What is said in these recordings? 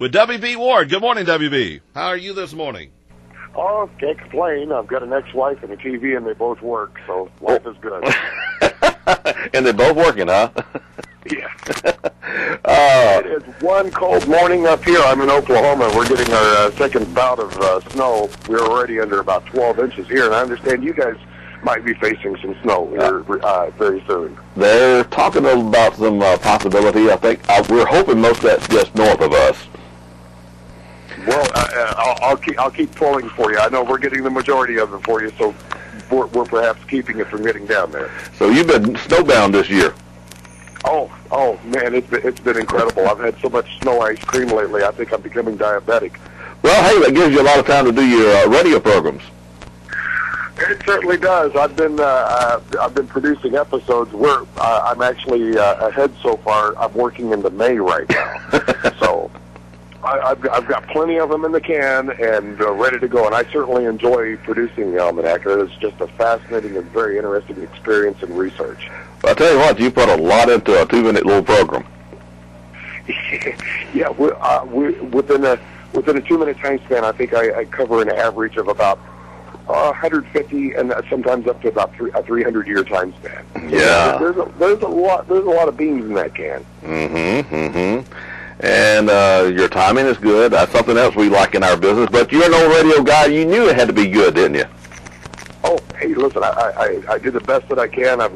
with WB Ward. Good morning, WB. How are you this morning? Oh, can't complain. I've got an ex-wife and a TV, and they both work, so life is good. And they're both working, huh? Yeah. It is one cold morning up here. I'm in Oklahoma. We're getting our second bout of snow. We're already under about 12 inches here, and I understand you guys might be facing some snow here very soon. They're talking about some possibility. I think we're hoping most of that's just north of us. Well, I'll keep pulling for you. I know we're getting the majority of it for you, so we're perhaps keeping it from getting down there. So you've been snowbound this year. Oh man, it's been incredible. I've had so much snow ice cream lately. I think I'm becoming diabetic. Well, hey, that gives you a lot of time to do your radio programs. It certainly does. I've been producing episodes where I'm actually ahead so far. I'm working into May right now, so I've got plenty of them in the can and ready to go. And I certainly enjoy producing the Almanac. It's just a fascinating and very interesting experience and research. Well, I'll tell you what, you put a lot into a 2-minute little program. Yeah, within a 2-minute time span, I think I cover an average of about 150 and sometimes up to about a 300-year time span. Yeah, there's a lot of beans in that can. And your timing is good. That's something else we like in our business. But you're an old radio guy. You knew it had to be good, didn't you? Oh, hey, listen, I do the best that I can. I've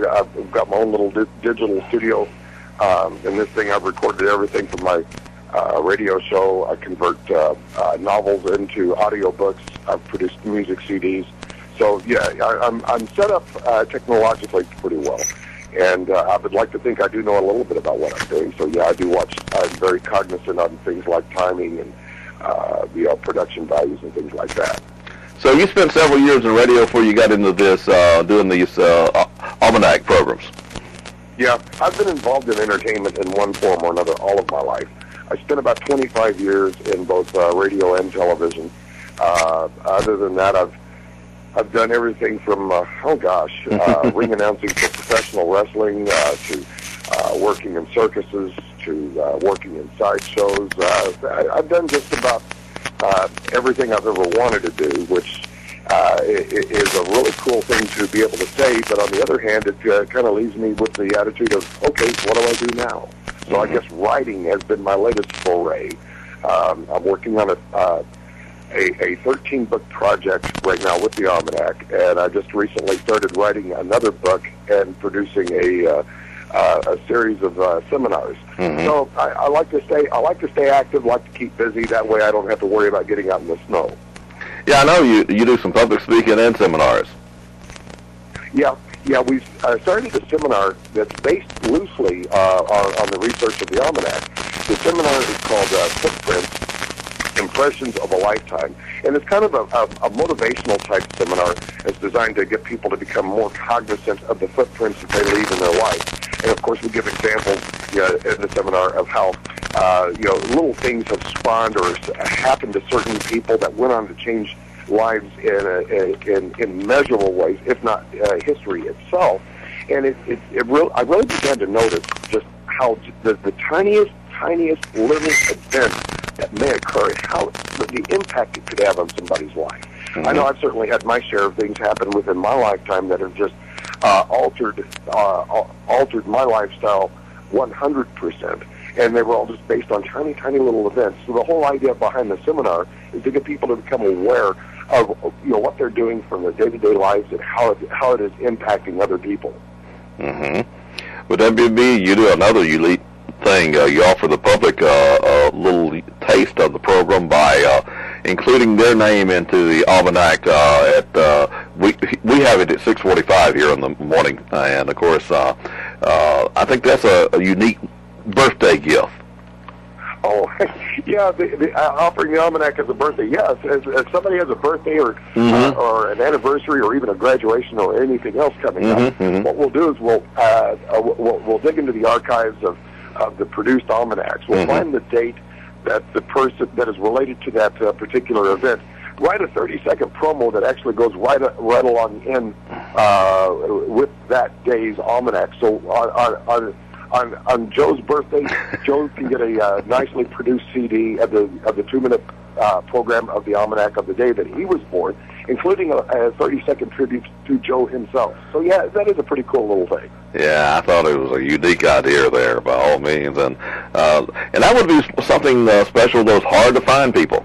got my own little digital studio. In this thing, I've recorded everything from my radio show. I convert novels into audiobooks. I've produced music CDs. So, yeah, I'm set up technologically pretty well. And I would like to think I do know a little bit about what I'm doing. So, yeah, I do watch. I'm very cognizant on things like timing and, production values and things like that. So you spent several years in radio before you got into this, doing these almanac programs. Yeah, I've been involved in entertainment in one form or another all of my life. I spent about 25 years in both radio and television. Other than that, I've done everything from ring announcing for professional wrestling to working in circuses to working in sideshows. I've done just about everything I've ever wanted to do, which is a really cool thing to be able to say, but on the other hand, it kind of leaves me with the attitude of, okay, what do I do now? So I guess writing has been my latest foray. I'm working on a 13-book project right now with the Almanac, and I just recently started writing another book and producing a series of seminars. So I like to stay active, like to keep busy. That way I don't have to worry about getting out in the snow. Yeah, I know you do some public speaking and seminars. Yeah, we started a seminar that's based loosely on the research of the Almanac. The seminar is called Footprints, Impressions of a Lifetime. And it's kind of a motivational type seminar. It's designed to get people to become more cognizant of the footprints that they leave in their life. And of course, we give examples in the seminar of how little things have spawned or happened to certain people that went on to change lives in measurable ways, if not history itself. And I really began to notice just how the tiniest living event that may occur, how the impact it could have on somebody's life. I know I've certainly had my share of things happen within my lifetime that have just altered my lifestyle 100%, and they were all just based on tiny little events. So the whole idea behind the seminar is to get people to become aware of what they're doing from their day-to-day lives and how it is impacting other people. With WB, you do another unique thing. You offer the public a little taste of the program by including their name into the Almanac. We have it at 6:45 here in the morning, and of course, I think that's a unique birthday gift. Oh, yeah, offering the Almanac as a birthday, yes. If somebody has a birthday or an anniversary or even a graduation or anything else coming up, what we'll do is we'll dig into the archives of the produced almanacs. We'll find the date that the person that is related to that particular event. Write a 30-second promo that actually goes right along in with that day's almanac. So on Joe's birthday, Joe can get a nicely produced CD of the 2-minute program of the Almanac of the day that he was born, including a 30-second tribute to Joe himself. So yeah, that is a pretty cool little thing. Yeah, I thought it was a unique idea there, by all means, and that would be something special that was hard to find people.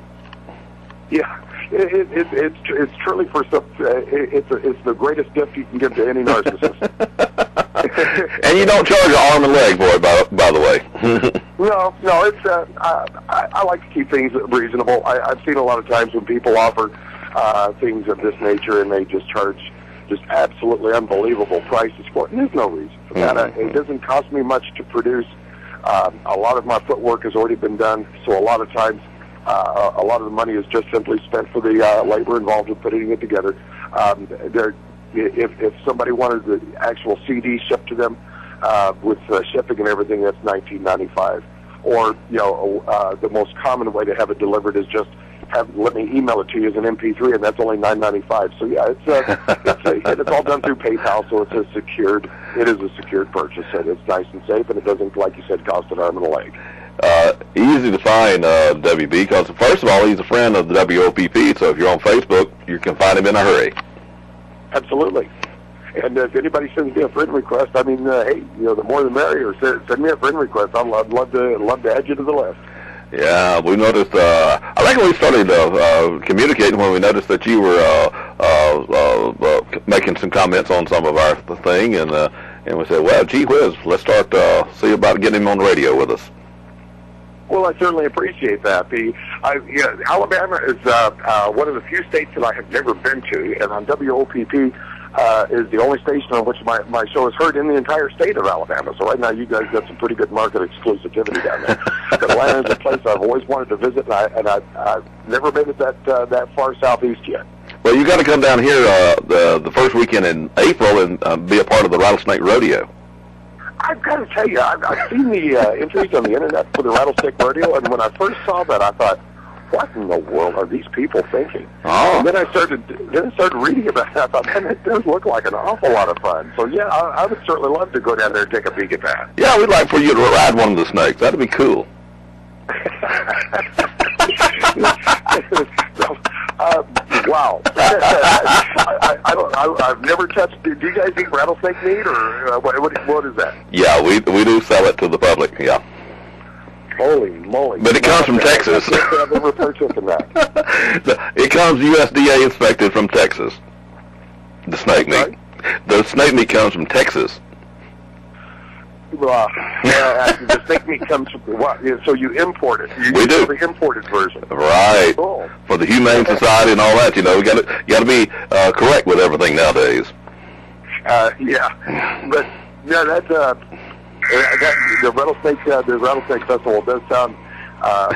Yeah. It's truly for some. It's the greatest gift you can give to any narcissist. And you don't charge an arm and leg for it, by the way. No. It's I like to keep things reasonable. I've seen a lot of times when people offer things of this nature and they just charge just absolutely unbelievable prices for it. And there's no reason for that. It doesn't cost me much to produce. A lot of my footwork has already been done, so a lot of times. A lot of the money is just simply spent for the labor involved in putting it together. If somebody wanted the actual CD shipped to them with shipping and everything, that's $19.95. Or the most common way to have it delivered is just let me email it to you as an MP3, and that's only $9.95. So yeah, it's all done through PayPal, so it is a secured purchase, and it's nice and safe, and it doesn't, like you said, cost an arm and a leg. Easy to find WB, because first of all, he's a friend of the WOPP, so if you're on Facebook, you can find him in a hurry. Absolutely. And if anybody sends me a friend request, I mean, hey, the more the merrier. Send me a friend request. I'd love to add you to the list. Yeah, we noticed. I reckon we started communicating when we noticed that you were making some comments on some of our thing, and we said, well, gee whiz, let's start see about getting him on the radio with us. Well, I certainly appreciate that. Alabama is one of the few states that I have never been to, and on WOPP is the only station on which my show is heard in the entire state of Alabama. So right now you guys got some pretty good market exclusivity down there. Atlanta is a place I've always wanted to visit, and I've never made it that far southeast yet. Well, you got to come down here the first weekend in April and be a part of the Rattlesnake Rodeo. I've got to tell you, I've seen the entries on the internet for the Rattlesnake Rodeo, and when I first saw that, I thought, what in the world are these people thinking? Oh. And then I started reading about it. I thought, man, it does look like an awful lot of fun. So yeah, I would certainly love to go down there and take a peek at that. Yeah, we'd like for you to ride one of the snakes. That'd be cool. Wow. I've never touched. Do you guys eat rattlesnake meat, or what is that? Yeah, we do sell it to the public. Yeah. Holy moly! But it comes from Texas. I've ever purchased that. It comes USDA inspected from Texas. The snake meat. Right? The snake meat comes from Texas. The snake meat comes from what? So you import it. We do the imported version. Right. Cool. For the Humane Society and all that, we got to be correct with everything nowadays. Yeah, but yeah, that's the rattlesnake festival does sound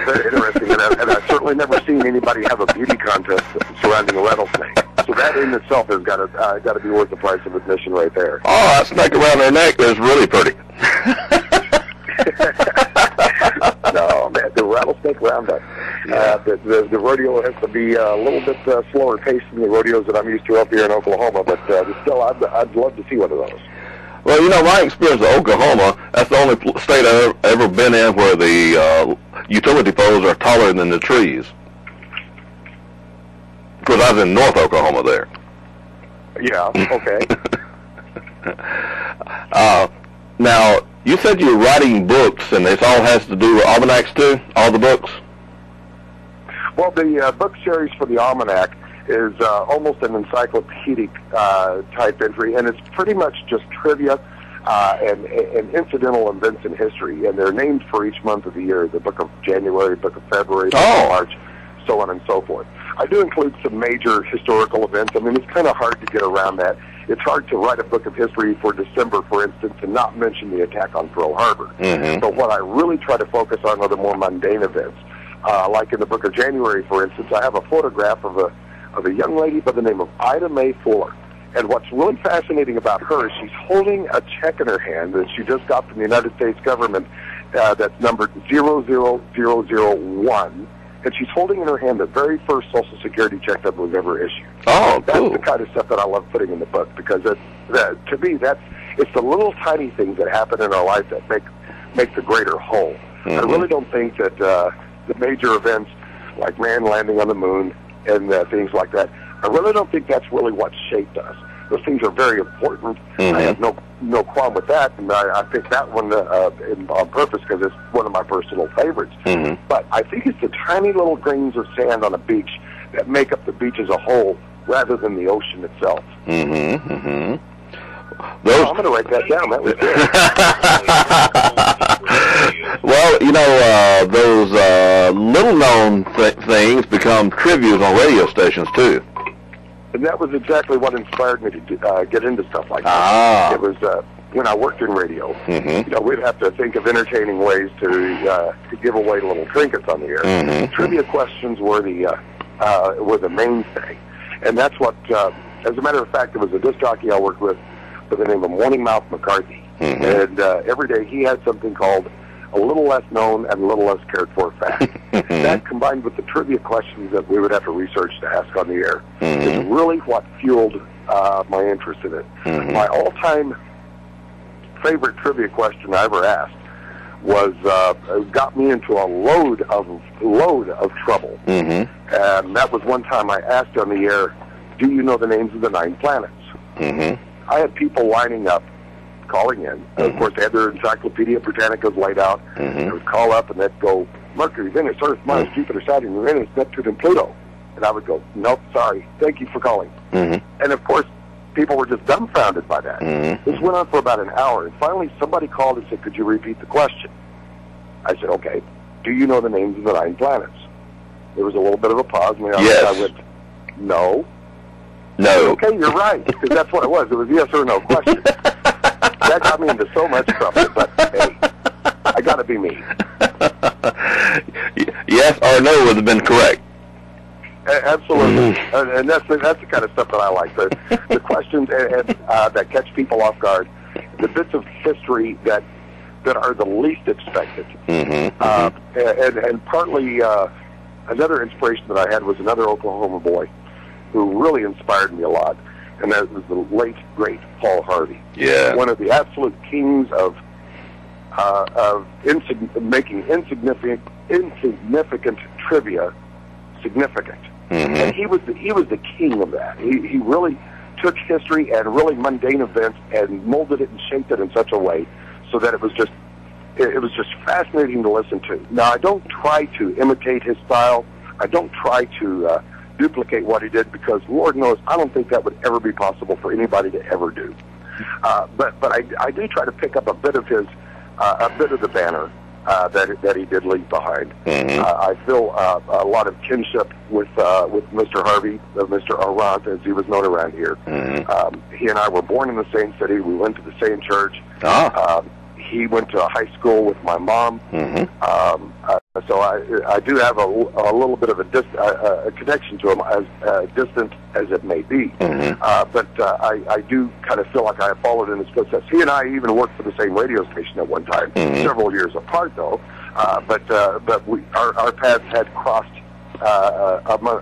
very interesting, and I've certainly never seen anybody have a beauty contest surrounding a rattlesnake. So that in itself has got to be worth the price of admission right there. Oh, that snake around their neck is really pretty. No, man, the rattlesnake roundup. Yeah. The rodeo has to be a little bit slower paced than the rodeos that I'm used to up here in Oklahoma, but still, I'd love to see one of those. Well, my experience of Oklahoma, that's the only state I've ever been in where the utility poles are taller than the trees. Because I was in North Oklahoma there. Yeah, okay. Now, you said you're writing books, and this all has to do with almanacs too? All the books? Well, the book series for the Almanac is almost an encyclopedic type entry, and it's pretty much just trivia and incidental events in history, and they're named for each month of the year, the book of January, book of February, book of March, so on and so forth. I do include some major historical events. I mean, it's kind of hard to get around that. It's hard to write a book of history for December, for instance, and not mention the attack on Pearl Harbor. Mm-hmm. But what I really try to focus on are the more mundane events. Like in the book of January, for instance, I have a photograph of a young lady by the name of Ida Mae Fuller. And what's really fascinating about her is she's holding a check in her hand that she just got from the United States government that's numbered 00001. And she's holding in her hand the very first Social Security check that was ever issued. Oh, cool. That's the kind of stuff that I love putting in the book, because To me, it's the little tiny things that happen in our life that make the greater whole. I really don't think that the major events like man landing on the moon and things like that, I really don't think that's really what shaped us. Those things are very important. I have no qualm with that, and I picked that one on purpose because it's one of my personal favorites. But I think it's the tiny little grains of sand on a beach that make up the beach as a whole rather than the ocean itself. Well, I'm going to write that down. That was good. Well, you know, those little-known things become trivias on radio stations, too. And that was exactly what inspired me to get into stuff like that. It was when I worked in radio. You know, we'd have to think of entertaining ways to give away little trinkets on the air. Trivia questions were the mainstay, and that's what. As a matter of fact, there was a disc jockey I worked with by the name of Morning Mouth McCarthy, and every day he had something called a little less known and a little less cared for fact. That combined with the trivia questions that we would have to research to ask on the air is really what fueled my interest in it. My all-time favorite trivia question I ever asked was got me into a load of trouble. And that was one time I asked on the air, do you know the names of the 9 planets? I had people lining up, calling in. Of course, they had their Encyclopedia Britannicas laid out. They would call up and they'd go, Mercury, Venus, Earth, Mars, Jupiter, Saturn, Uranus, Neptune, and Pluto. And I would go, nope, sorry, thank you for calling. And of course, people were just dumbfounded by that. This went on for about an hour, and finally somebody called and said, could you repeat the question? I said, okay, do you know the names of the 9 planets? There was a little bit of a pause, and I went, no. No. Okay, you're right, because that's what it was. It was a yes or no question. That got me into so much trouble, but hey, I got to be me. Yes or no would have been correct. Absolutely, and that's the kind of stuff that I like. The questions that catch people off guard, the bits of history that are the least expected, and partly another inspiration that I had was another Oklahoma boy who really inspired me a lot, and that was the late, great Paul Harvey. Yeah. One of the absolute kings of making insignificant trivia significant. And he was the king of that. He really took history and really mundane events and molded it and shaped it in such a way so that it was just fascinating to listen to. Now, I don't try to imitate his style. I don't try to duplicate what he did, because Lord knows I don't think that would ever be possible for anybody to ever do. But I do try to pick up a bit of his a bit of the banner that he did leave behind. I feel a lot of kinship with Mr. Harvey, Mr. Arant, as he was known around here. He and I were born in the same city. We went to the same church. He went to high school with my mom. So I do have a little bit of a connection to him, as distant as it may be. But I do kind of feel like I have followed in his footsteps. He and I even worked for the same radio station at one time, several years apart though. But our paths had crossed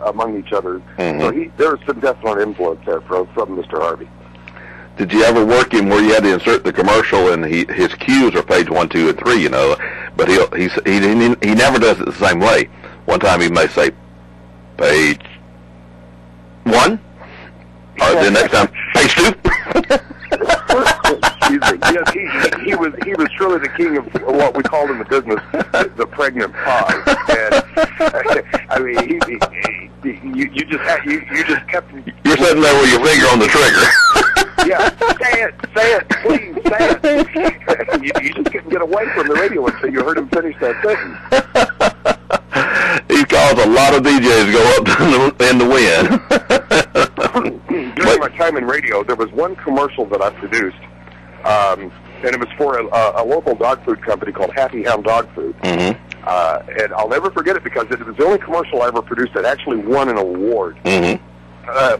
among each other. So there was some definite influence there from Mr. Harvey. Did you ever work him where you had to insert the commercial and his cues are page 1, 2, and 3, you know, but he never does it the same way. One time he may say page 1, or the next time page 2. Yes, he was truly the king of what we called in the business the pregnant pause. And I mean, you just kept. You're sitting there with your finger on the trigger. Yeah, say it, please, say it. You just couldn't get away from the radio until you heard him finish that sentence. He caused a lot of DJs go up in the wind. During my time in radio, there was one commercial that I produced, and it was for a local dog food company called Happy Hound Dog Food. And I'll never forget it because it was the only commercial I ever produced that actually won an award.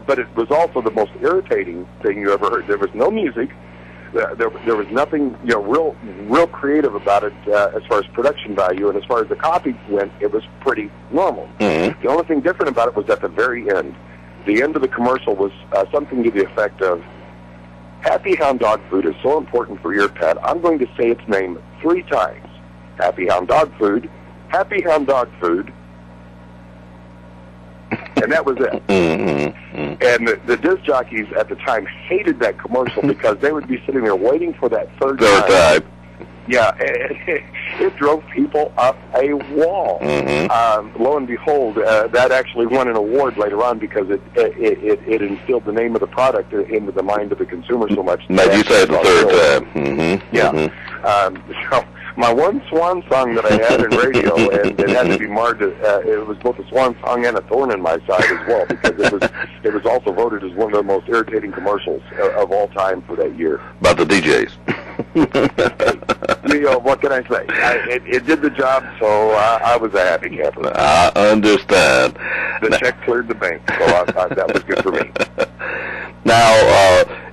But it was also the most irritating thing you ever heard. There was no music. There was nothing, you know, real creative about it as far as production value, and as far as the copy went, it was pretty normal. The only thing different about it was at the very end. The end of the commercial was something to the effect of, Happy Hound Dog Food is so important for your pet. I'm going to say its name 3 times. Happy Hound Dog Food. Happy Hound Dog Food. And that was it. And the disc jockeys at the time hated that commercial because they would be sitting there waiting for that third time. Yeah, it drove people up a wall. Lo and behold, that actually won an award later on because it instilled the name of the product into the mind of the consumer so much. Made you say it the third time. Yeah. So my one swan song that I had in radio, and it had to be marred. It was both a swan song and a thorn in my side as well, because it was also voted as one of the most irritating commercials of all time for that year. About the DJs. What can I say? It did the job, so I was a happy camper. I understand. The check cleared the bank, so that was good for me. Now,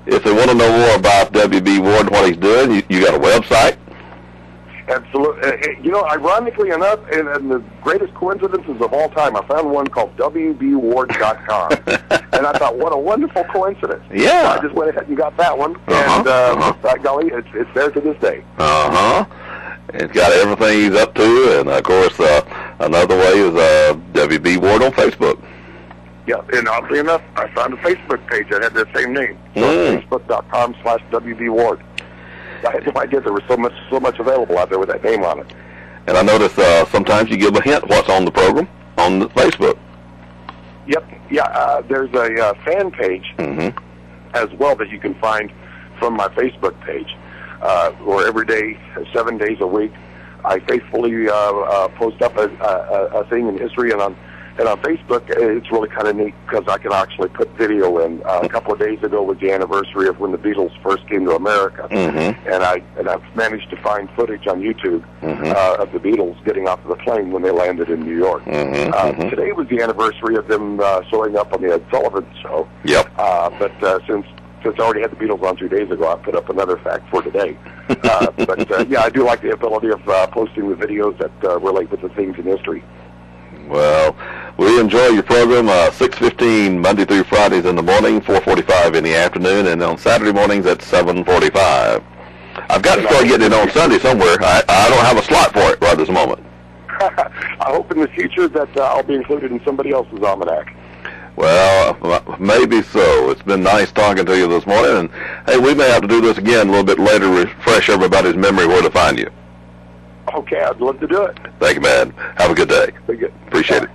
if they want to know more about W.B. Ward and what he's doing, you got a website? Absolutely. Ironically enough, and the greatest coincidences of all time, I found one called WBWard.com. And I thought, what a wonderful coincidence. Yeah. So I just went ahead and got that one. And, by golly, it's there to this day. It's got everything he's up to. And, of course, another way is WB Ward on Facebook. Yeah, and oddly enough, I found a Facebook page that had the same name. So Facebook.com/WBWard. I had no idea there was so much available out there with that name on it. And I notice sometimes you give a hint what's on the program on the Facebook. Yep. Yeah. There's a fan page as well that you can find from my Facebook page, where every day, 7 days a week, I faithfully post up a thing in history, and on Facebook, it's really kind of neat because I can actually put video in. A couple of days ago was the anniversary of when the Beatles first came to America, and I've managed to find footage on YouTube of the Beatles getting off of the plane when they landed in New York. Today was the anniversary of them showing up on the Ed Sullivan Show. Yep. But since I already had the Beatles on 2 days ago, I put up another fact for today. Yeah, I do like the ability of posting the videos that relate with the things in history. Well, we enjoy your program, 6:15 Monday through Fridays in the morning, 4:45 in the afternoon, and on Saturday mornings at 7:45. I've got to start getting it on Sunday somewhere. I don't have a slot for it right this moment. I hope in the future that I'll be included in somebody else's almanac. Well, maybe so. It's been nice talking to you this morning, and hey, we may have to do this again a little bit later, refresh everybody's memory where to find you. Okay, I'd love to do it. Thank you, man. Have a good day. Very good. Appreciate it.